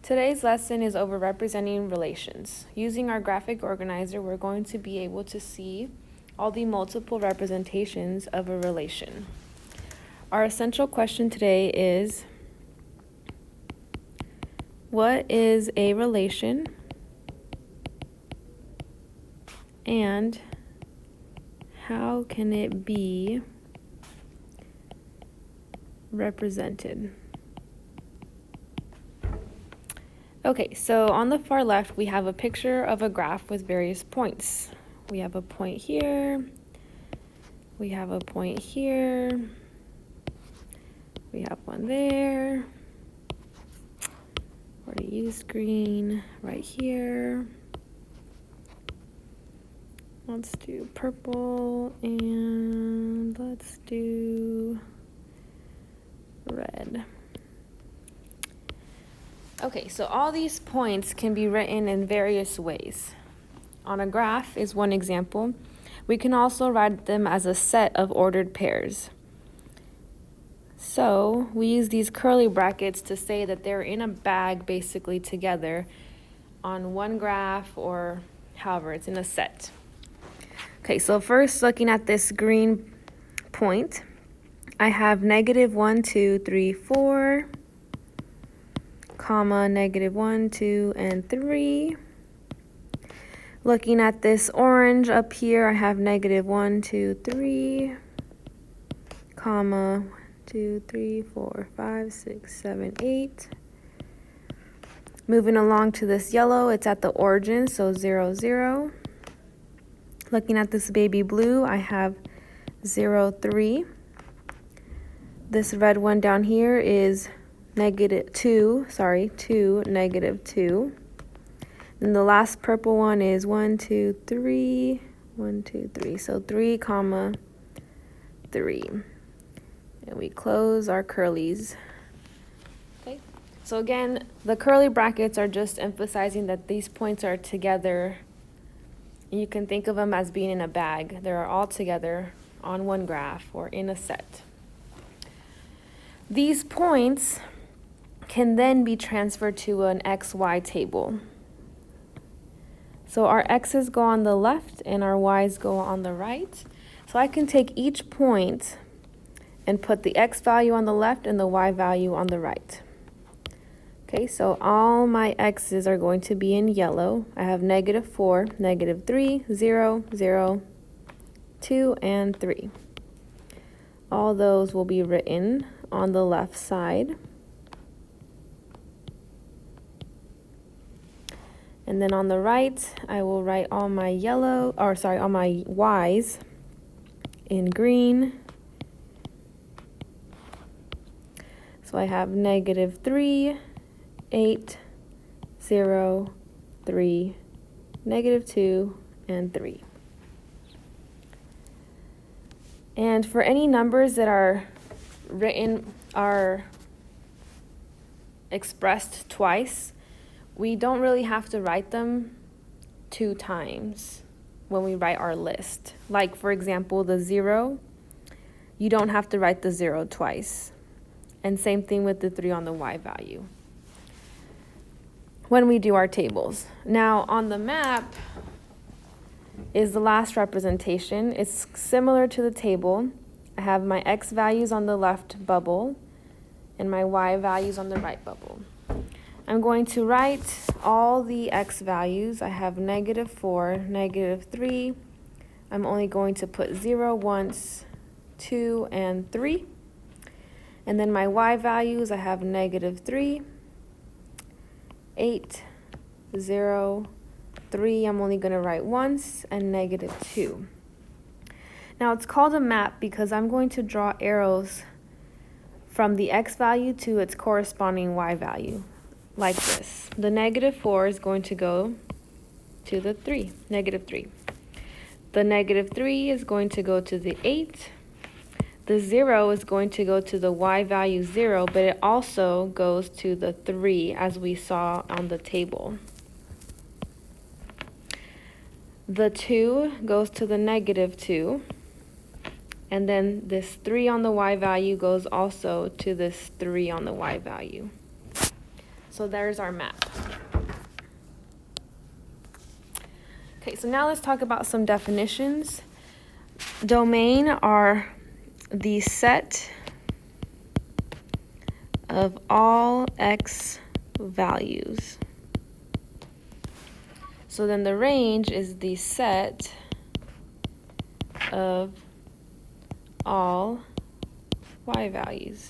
Today's lesson is over representing relations. Using our graphic organizer, we're going to be able to see all the multiple representations of a relation. Our essential question today is, what is a relation and how can it be represented? Okay, so on the far left, we have a picture of a graph with various points. We have a point here, we have a point here, we have one there, already used green, right here. Let's do purple and let's do red. Okay, so all these points can be written in various ways. On a graph is one example. We can also write them as a set of ordered pairs. So we use these curly brackets to say that they're in a bag basically together on one graph or however, it's in a set. Okay, so first looking at this green point, I have -1, 2, 3, 4, comma, -1, 2, and 3. Looking at this orange up here, I have -1, 2, 3, comma, 2, 3, 4, 5, 6, 7, 8. Moving along to this yellow, it's at the origin, so 0, 0. Looking at this baby blue, I have 0, 3. This red one down here is -2, 2, -2. And the last purple one is 1, 2, 3, 1, 2, 3. So 3, comma, 3. And we close our curlies. Okay. So again, the curly brackets are just emphasizing that these points are together. You can think of them as being in a bag. They're all together on one graph or in a set. These points can then be transferred to an XY table. So our x's go on the left and our y's go on the right. So I can take each point and put the x value on the left and the y value on the right. Okay, so all my x's are going to be in yellow. I have -4, -3, 0, 0, 2, and 3. All those will be written on the left side. And then on the right, I will write all my all my y's in green. So I have -3, 8, 0, 3, -2, and 3. And for any numbers that are expressed twice, we don't really have to write them 2 times when we write our list. Like, for example, the 0, you don't have to write the 0 twice. And same thing with the 3 on the y value when we do our tables. Now, on the map is the last representation. It's similar to the table. I have my x values on the left bubble and my y values on the right bubble. I'm going to write all the x values. I have -4, -3. I'm only going to put 0 once, 2, and 3. And then my y values, I have -3, 8, 0, 3. I'm only going to write once, and -2. Now it's called a map because I'm going to draw arrows from the x value to its corresponding y value. Like this. The -4 is going to go to the 3, -3. The -3 is going to go to the 8. The 0 is going to go to the y value 0, but it also goes to the 3 as we saw on the table. The 2 goes to the -2. And then this 3 on the y value goes also to this 3 on the y value. So there's our map. Okay, so now let's talk about some definitions. Domain are the set of all x values. So then the range is the set of all y values.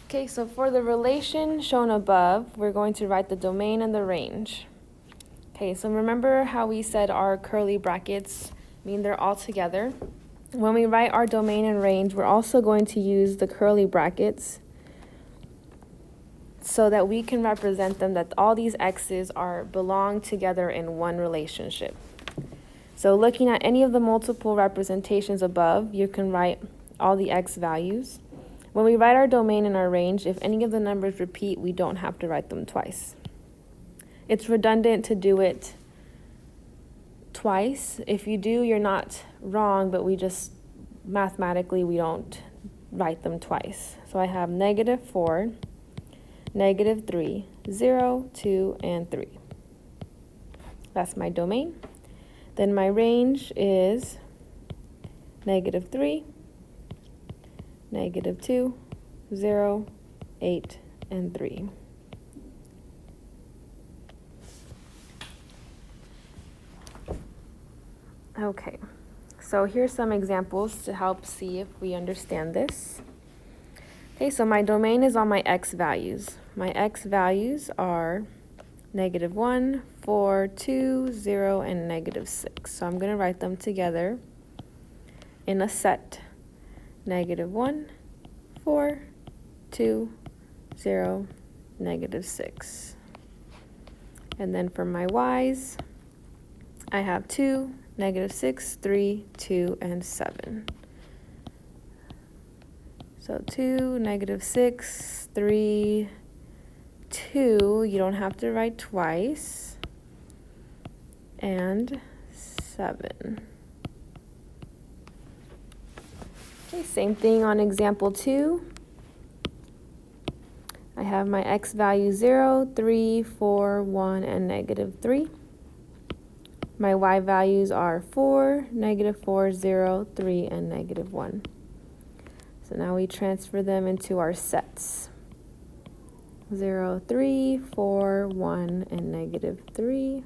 Okay, so for the relation shown above, we're going to write the domain and the range. Okay, so remember how we said our curly brackets mean they're all together? When we write our domain and range, we're also going to use the curly brackets so that we can represent them that all these x's belong together in one relationship. So looking at any of the multiple representations above, you can write all the x values. When we write our domain and our range, if any of the numbers repeat, we don't have to write them twice. It's redundant to do it twice. If you do, you're not wrong, but mathematically, we don't write them twice. So I have -4, -3, 0, 2, and 3. That's my domain. Then my range is -3, -2, 0, 8, and 3. Okay, so here's some examples to help see if we understand this. Okay, so my domain is on my x values. My x values are -1, 4, 2, 0, and -6. So I'm going to write them together in a set. -1, 4, 2, 0, -6. And then for my y's, I have 2, -6, 3, 2, and 7. So 2, -6, 3, 2, you don't have to write twice, and 7. Okay, same thing on example 2. I have my x value 0, 3, 4, 1, and -3. My y values are 4, -4, 0, 3, and -1. So now we transfer them into our sets. 0, 3, 4, 1, and -3.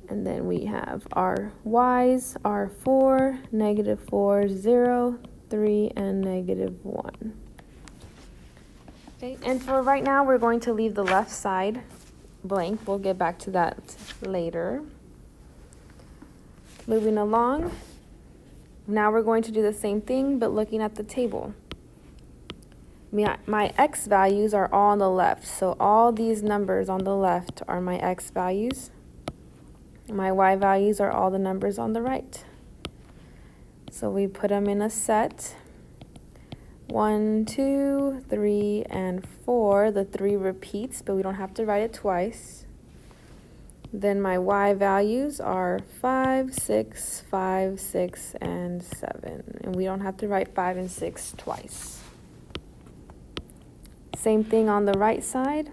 And then we have our y's are 4, -4, 0, 3, and -1. Okay, and for right now, we're going to leave the left side blank. We'll get back to that later. Moving along, now we're going to do the same thing, but looking at the table. My x values are all on the left, so all these numbers on the left are my x values. My y values are all the numbers on the right. So we put them in a set. 1, 2, 3, and 4. The 3 repeats, but we don't have to write it twice. Then my y values are 5, 6, 5, 6, and 7. And we don't have to write 5 and 6 twice. Same thing on the right side.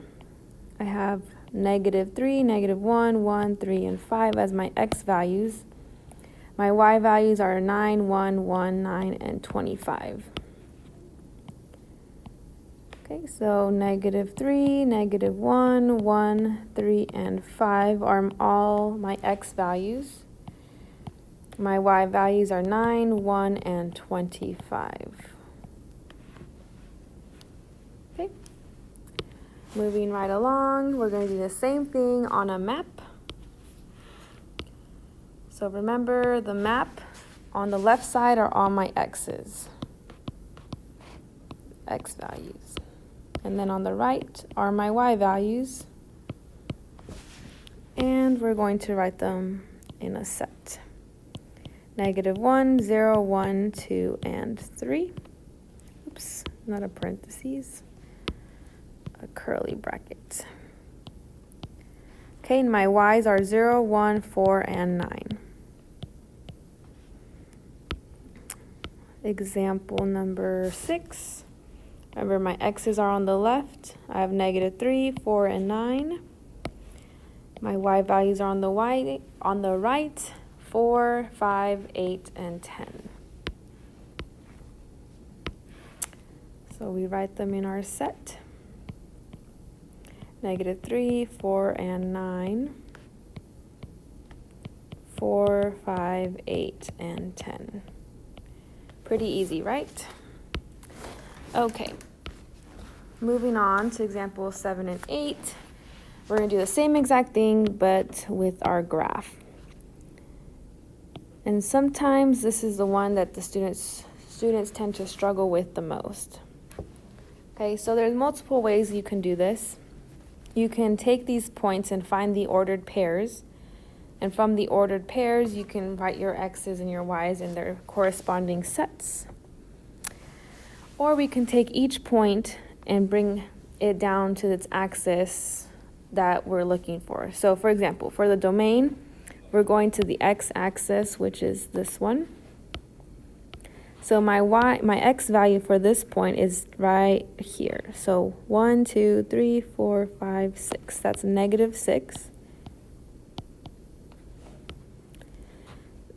I have -3, -1, 1, 3, and 5 as my x values. My y values are 9, 1, 1, 9, and 25. Okay, so -3, -1, 1, 3, and 5 are all my x values. My y values are 9, 1, and 25. Okay, moving right along, we're going to do the same thing on a map. So remember, the map on the left side are all my x's, x values. And then on the right are my y values. And we're going to write them in a set. -1, 0, 1, 2, and 3. Oops, not a parentheses. A curly bracket. Okay, and my y's are 0, 1, 4, and 9. Example number 6. Remember, my x's are on the left. I have -3, 4, and 9. My y values are on the right, 4, 5, 8, and 10. So we write them in our set. -3, 4, and 9. 4, 5, 8, and 10. Pretty easy, right? Okay. Moving on to example 7 and 8. We're going to do the same exact thing, but with our graph. And sometimes this is the one that the students tend to struggle with the most. Okay, so there's multiple ways you can do this. You can take these points and find the ordered pairs. And from the ordered pairs, you can write your x's and your y's in their corresponding sets. Or we can take each point and bring it down to its axis that we're looking for. So for example, for the domain, we're going to the x-axis, which is this one. So my x value for this point is right here. So 1, 2, 3, 4, 5, 6. That's -6.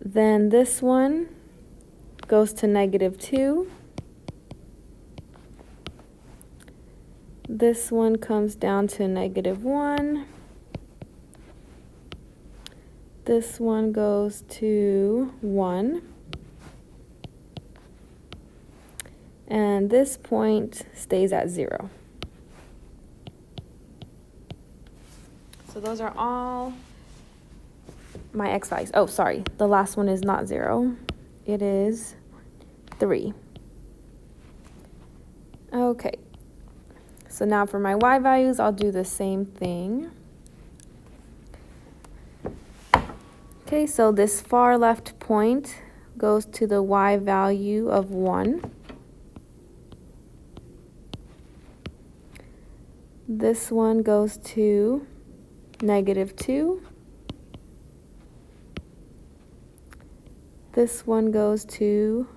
Then this one goes to -2. This one comes down to -1. This one goes to 1. And this point stays at 0. So those are all my x values. Oh, sorry, the last one is not 0. It is 3. Okay. So now for my y values, I'll do the same thing. Okay, so this far left point goes to the y value of 1. This one goes to -2. This one goes to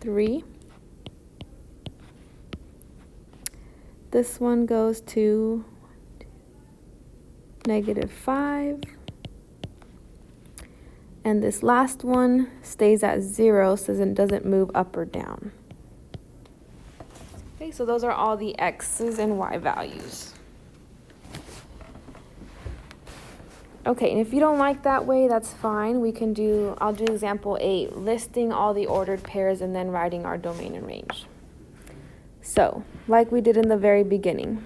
3. This one goes to -5. And this last one stays at 0, so it doesn't move up or down. Okay, so those are all the x's and y values. Okay, and if you don't like that way, that's fine. I'll do example 8, listing all the ordered pairs and then writing our domain and range. So, like we did in the very beginning,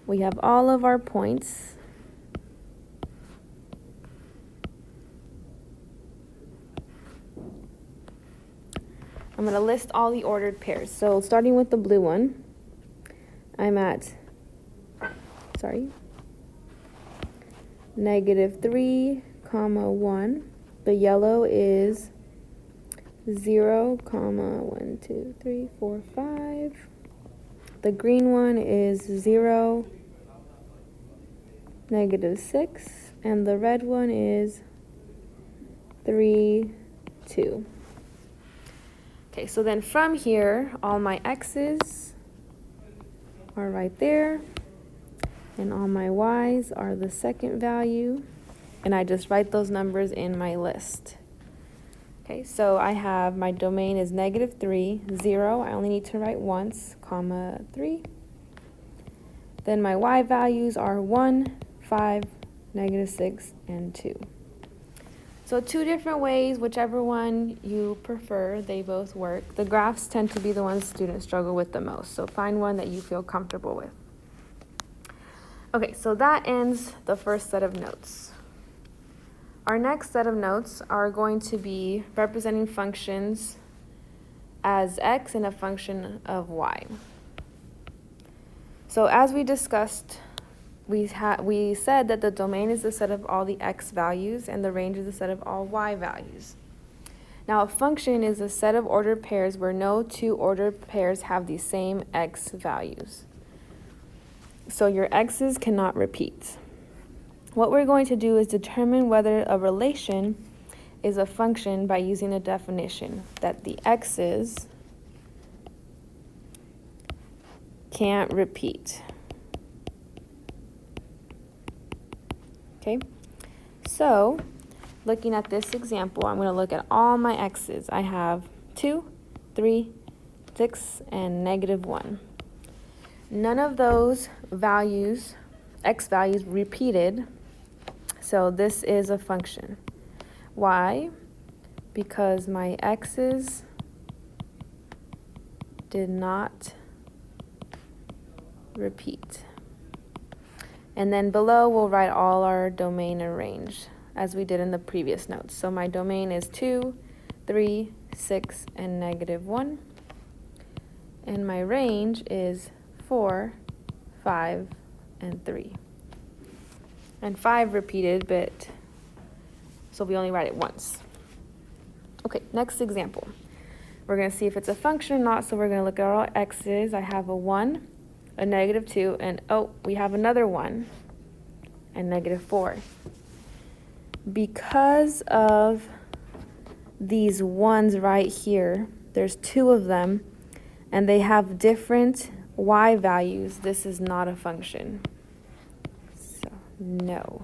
we have all of our points. I'm going to list all the ordered pairs. So starting with the blue one, I'm at, -3, 1. The yellow is 0, 1, 2, 3, 4, 5. The green one is 0, -6. And the red one is 3, 2. Okay, so then from here, all my x's are right there, and all my y's are the second value, and I just write those numbers in my list. Okay, so I have my domain is -3, 0, I only need to write once, 3. Then my y values are 1, 5, -6, and 2. So 2 different ways, whichever one you prefer, they both work. The graphs tend to be the ones students struggle with the most, so find one that you feel comfortable with. Okay, so that ends the first set of notes. Our next set of notes are going to be representing functions as x and a function of y. So as we discussed, we said that the domain is the set of all the x values and the range is the set of all y values. Now a function is a set of ordered pairs where no 2 ordered pairs have the same x values. So your x's cannot repeat. What we're going to do is determine whether a relation is a function by using a definition that the x's can't repeat. Okay, so looking at this example, I'm going to look at all my x's. I have 2, 3, 6, and -1. None of those values, x values, repeated, so this is a function. Why? Because my x's did not repeat. And then below we'll write all our domain and range as we did in the previous notes. So my domain is 2, 3, 6, and -1. And my range is 4, 5, and 3. And 5 repeated, but so we only write it once. Okay, next example. We're going to see if it's a function or not, so we're going to look at all x's. I have a 1, a -2, and oh, we have another 1, and -4. Because of these ones right here, there's 2 of them, and they have different y values. This is not a function. So, no.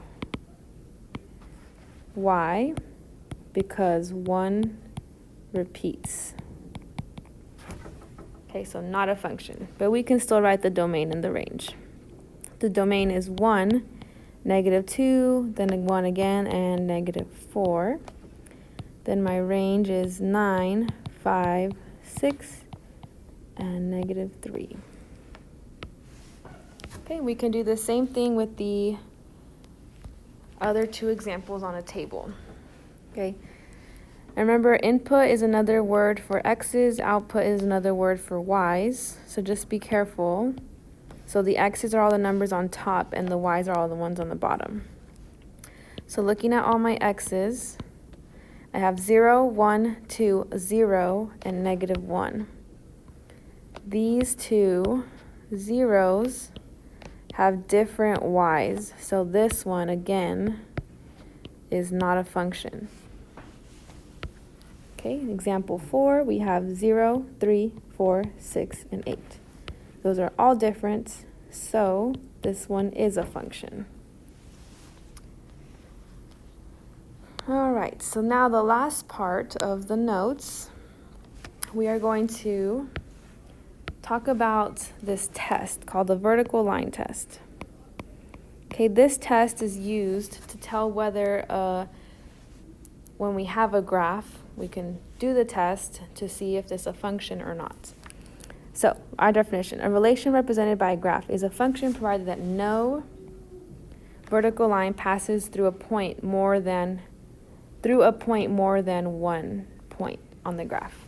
Why? Because 1 repeats. Okay, so not a function, but we can still write the domain and the range. The domain is 1, -2, then 1 again, and -4. Then my range is 9, 5, 6, and -3. Okay, we can do the same thing with the other 2 examples on a table. Okay. And remember, input is another word for x's, output is another word for y's, so just be careful. So the x's are all the numbers on top, and the y's are all the ones on the bottom. So looking at all my x's, I have 0, 1, 2, 0, and -1. These 2 zeros have different y's, so this one, again, is not a function. Okay, example 4, we have 0, 3, 4, 6, and 8. Those are all different, so this one is a function. All right, so now the last part of the notes, we are going to talk about this test called the vertical line test. Okay, this test is used to tell whether when we have a graph, we can do the test to see if this is a function or not. So, our definition, a relation represented by a graph is a function provided that no vertical line passes through a point more than one point on the graph.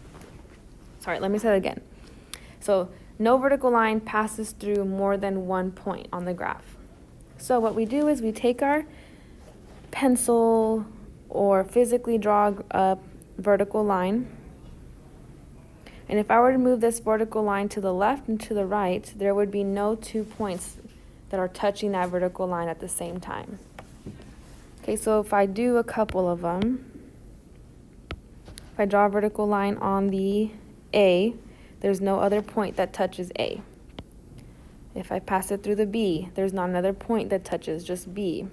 Sorry, let me say that again. So, no vertical line passes through more than 1 point on the graph. So what we do is we take our pencil or physically draw a vertical line. And if I were to move this vertical line to the left and to the right, there would be no 2 points that are touching that vertical line at the same time. Okay, so if I do a couple of them, if I draw a vertical line on the A, there's no other point that touches A. If I pass it through the B, there's not another point that touches, just B.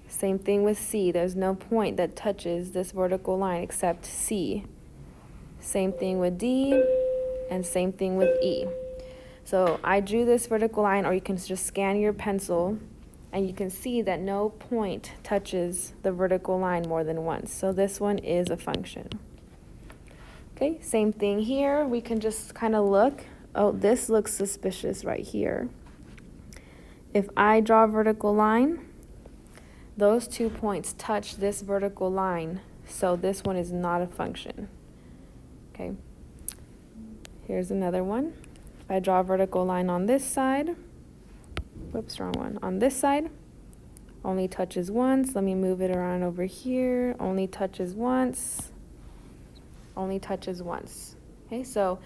Same thing with C. There's no point that touches this vertical line except C. Same thing with D, and same thing with E. So I drew this vertical line, or you can just scan your pencil, and you can see that no point touches the vertical line more than once. So this one is a function. Okay, same thing here. We can just kind of look. Oh, this looks suspicious right here. If I draw a vertical line, those 2 points touch this vertical line, so this one is not a function. Okay, here's another one. If I draw a vertical line on this side, whoops, wrong one. On this side, only touches once. Let me move it around over here. Only touches once. Only touches once. Okay, so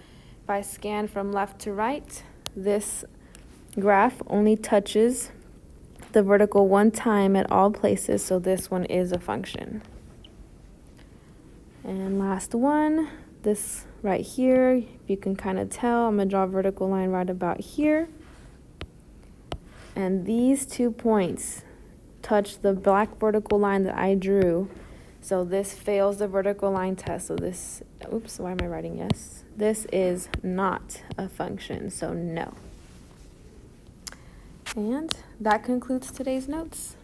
if I scan from left to right, this graph only touches the vertical one time at all places, so this one is a function. And last one, this right here. If you can kind of tell, I'm going to draw a vertical line right about here. And these 2 points touch the black vertical line that I drew. So this fails the vertical line test. So this, oops, why am I writing yes? This is not a function, so no. And that concludes today's notes.